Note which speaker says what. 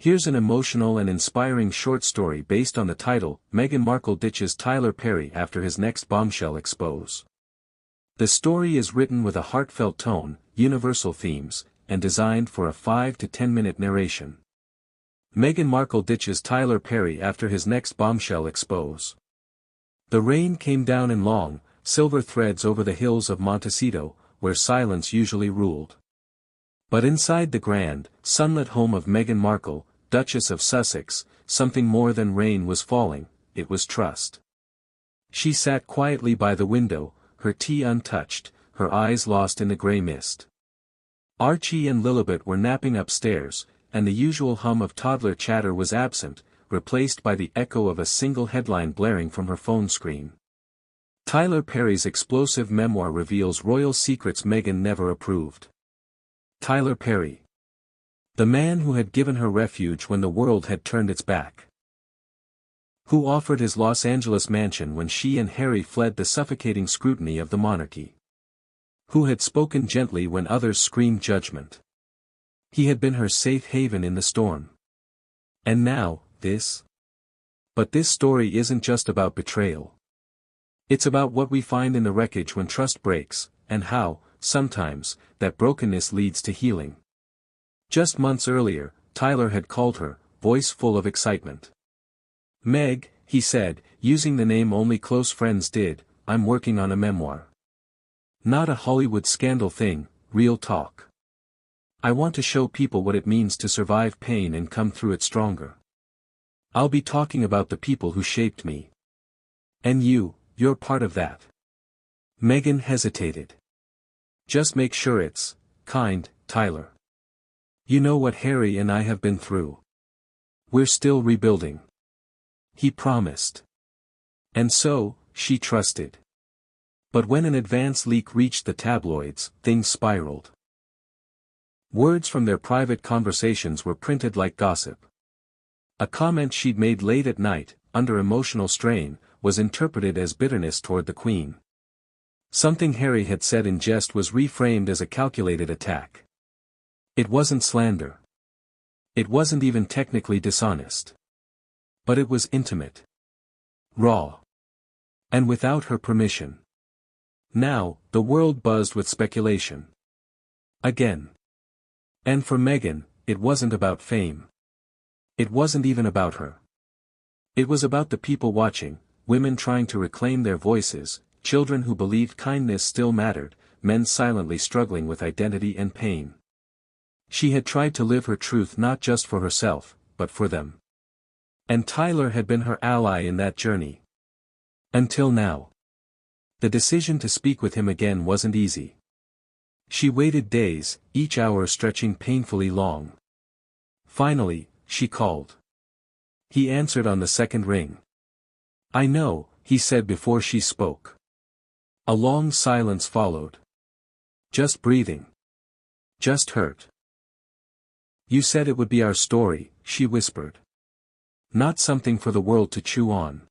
Speaker 1: Here's an emotional and inspiring short story based on the title, Meghan Markle ditches Tyler Perry after his next bombshell expose. The story is written with a heartfelt tone, universal themes, and designed for a 5 to 10 minute narration. Meghan Markle ditches Tyler Perry after his next bombshell expose. The rain came down in long, silver threads over the hills of Montecito, where silence usually ruled. But inside the grand, sunlit home of Meghan Markle, Duchess of Sussex, something more than rain was falling, it was trust. She sat quietly by the window, her tea untouched, her eyes lost in the grey mist. Archie and Lilibet were napping upstairs, and the usual hum of toddler chatter was absent, replaced by the echo of a single headline blaring from her phone screen. Tyler Perry's explosive memoir reveals royal secrets Meghan never approved. Tyler Perry. The man who had given her refuge when the world had turned its back. Who offered his Los Angeles mansion when she and Harry fled the suffocating scrutiny of the monarchy. Who had spoken gently when others screamed judgment. He had been her safe haven in the storm. And now, this? But this story isn't just about betrayal. It's about what we find in the wreckage when trust breaks, and how, sometimes, that brokenness leads to healing. Just months earlier, Tyler had called her, voice full of excitement. "Meg," he said, using the name only close friends did, "I'm working on a memoir. Not a Hollywood scandal thing, real talk. I want to show people what it means to survive pain and come through it stronger. I'll be talking about the people who shaped me. And you're part of that." Meghan hesitated. "Just make sure it's kind, Tyler. You know what Harry and I have been through. We're still rebuilding." He promised. And so, she trusted. But when an advance leak reached the tabloids, things spiraled. Words from their private conversations were printed like gossip. A comment she'd made late at night, under emotional strain, was interpreted as bitterness toward the Queen. Something Harry had said in jest was reframed as a calculated attack. It wasn't slander. It wasn't even technically dishonest. But it was intimate. Raw. And without her permission. Now, the world buzzed with speculation. Again. And for Meghan, it wasn't about fame. It wasn't even about her. It was about the people watching, women trying to reclaim their voices, children who believed kindness still mattered, men silently struggling with identity and pain. She had tried to live her truth not just for herself, but for them. And Tyler had been her ally in that journey. Until now. The decision to speak with him again wasn't easy. She waited days, each hour stretching painfully long. Finally, she called. He answered on the second ring. "I know," he said before she spoke. A long silence followed. Just breathing. Just hurt. "You said it would be our story," she whispered. "Not something for the world to chew on."